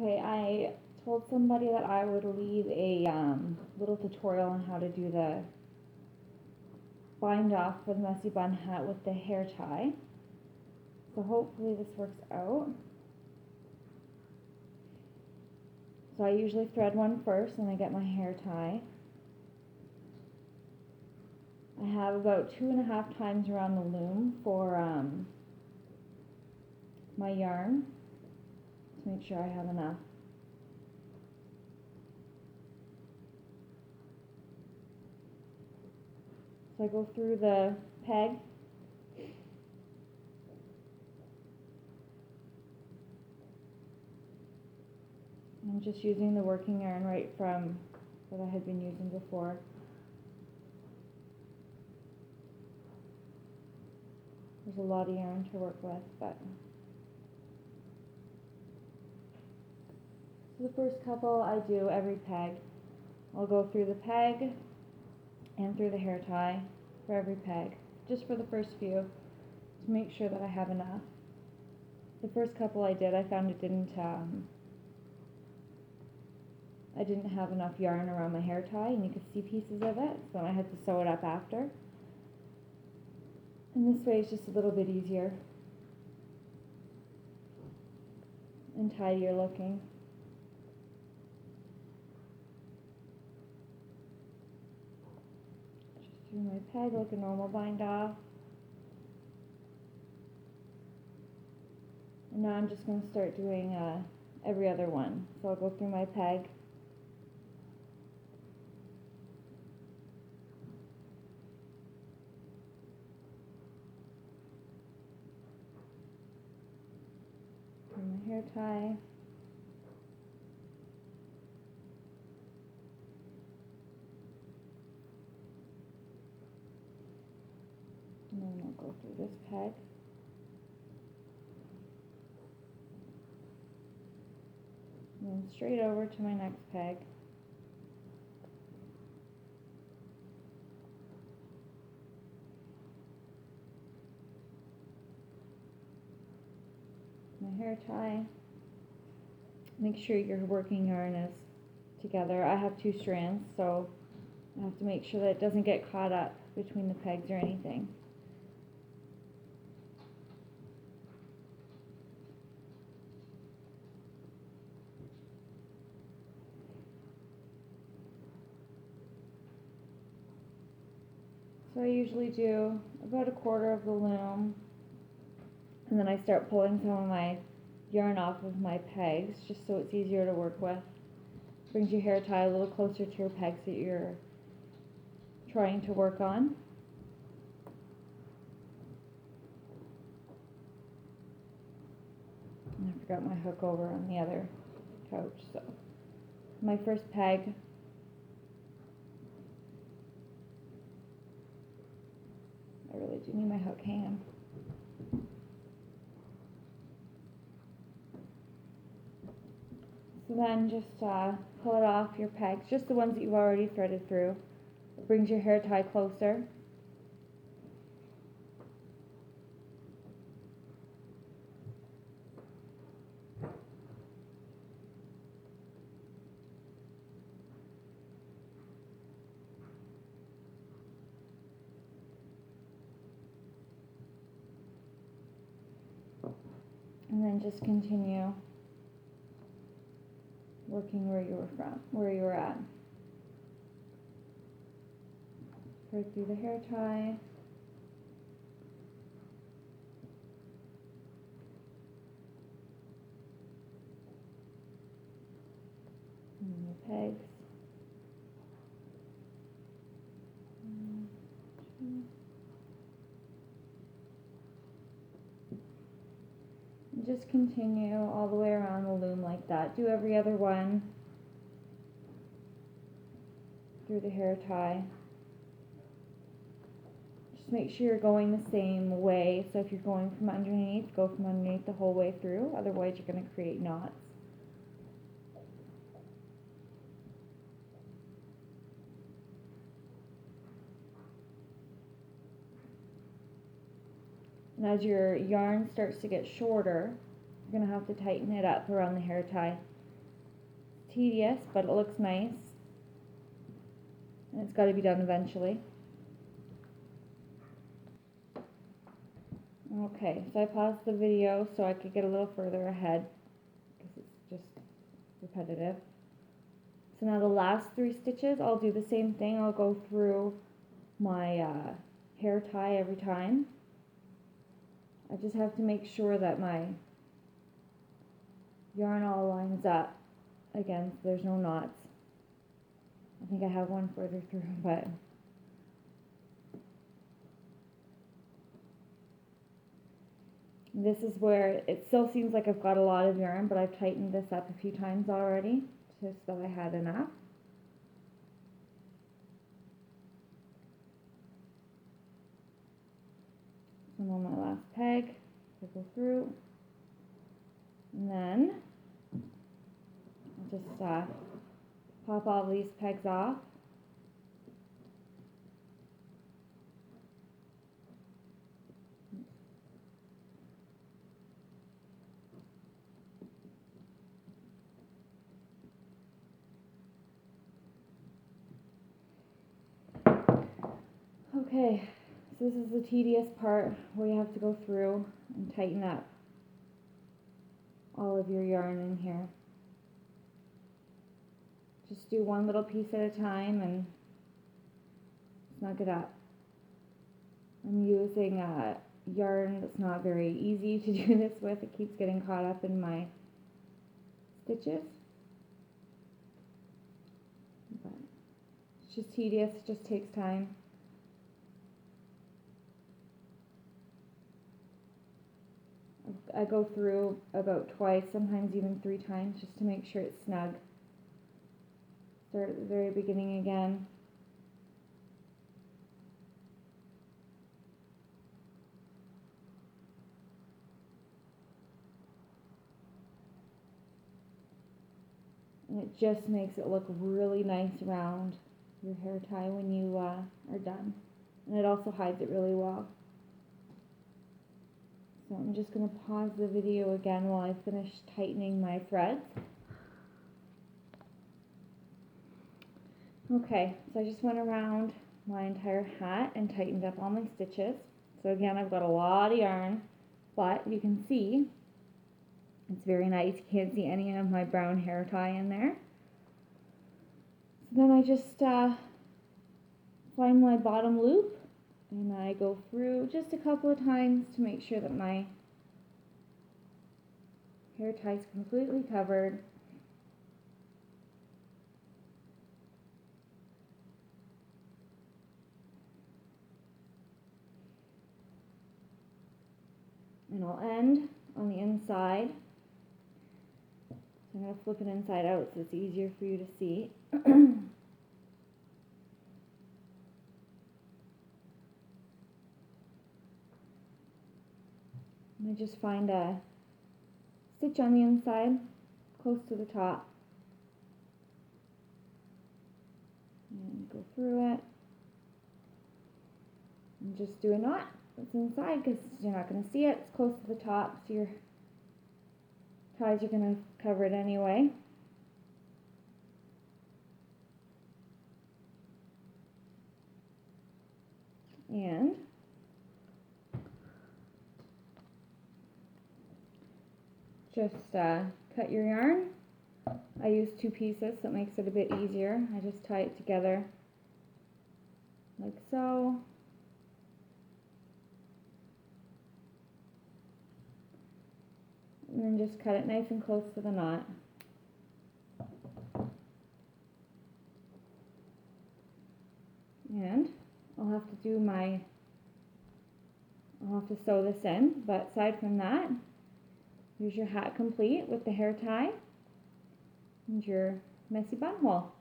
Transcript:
Okay, I told somebody that I would leave a little tutorial on how to do the bind off for the messy bun hat with the hair tie. So hopefully this works out. So I usually thread one first and I get my hair tie. I have about 2.5 times around the loom for my yarn to make sure I have enough. So I go through the peg. I'm just using the working yarn right from what I had been using before. There's a lot of yarn to work with, but so the first couple I do every peg. I'll go through the peg and through the hair tie for every peg, just for the first few, to make sure that I have enough. The first couple I did, I found I didn't have enough yarn around my hair tie, and you could see pieces of it, so I had to sew it up after. And this way it's just a little bit easier and tidier looking. Just through my peg like a normal bind off. And now I'm just going to start doing every other one. So I'll go through my peg. And my hair tie. And then I'll go through this peg. And then straight over to my next peg. My hair tie. Make sure your working yarn is together. I have 2 strands, so I have to make sure that it doesn't get caught up between the pegs or anything. So I usually do about 1/4 of the loom, and then I start pulling some of my yarn off of my pegs just so it's easier to work with. Brings your hair tie a little closer to your pegs that you're trying to work on. And I forgot my hook over on the other couch, so my first peg. I really do need my hook hanging. So then just pull it off your pegs, just the ones that you've already threaded through. It brings your hair tie closer. And then just continue working where you were at. Right through the hair tie. And the pegs. And just continue all the way around the loom like that. Do every other one through the hair tie. Just make sure you're going the same way. So if you're going from underneath, go from underneath the whole way through. Otherwise you're going to create knots. And as your yarn starts to get shorter, you're going to have to tighten it up around the hair tie tedious, but it looks nice. And it's got to be done eventually. Okay, so I paused the video so I could get a little further ahead because it's just repetitive. So now the last 3 stitches, I'll do the same thing. I'll go through my hair tie every time. I just have to make sure that my yarn all lines up again so there's no knots. I think I have one further through, but this is where it still seems like I've got a lot of yarn, but I've tightened this up a few times already just so I had enough. And on my last peg, I go through, and then I'll just pop all these pegs off. Okay, so this is the tedious part where you have to go through and tighten up all of your yarn in here. Just do one little piece at a time and snug it up. I'm using yarn that's not very easy to do this with. It keeps getting caught up in my stitches. But it's just tedious, it just takes time. I go through about twice, sometimes even 3 times, just to make sure it's snug. Start at the very beginning again. And it just makes it look really nice around your hair tie when you are done. And it also hides it really well. So I'm just going to pause the video again while I finish tightening my threads. Okay, so I just went around my entire hat and tightened up all my stitches. So again, I've got a lot of yarn, but you can see it's very nice. You can't see any of my brown hair tie in there. So then I just find my bottom loop and I go through just a couple of times to make sure that my hair tie is completely covered. And I'll end on the inside. So I'm going to flip it inside out so it's easier for you to see. And I just find a stitch on the inside, close to the top. And go through it. And just do a knot that's inside because you're not going to see it. It's close to the top, so your ties are going to cover it anyway. And just cut your yarn. I use 2 pieces, so it makes it a bit easier. I just tie it together like so. And then just cut it nice and close to the knot. And I'll have to sew this in, but aside from that, here's your hat complete with the hair tie and your messy buttonhole.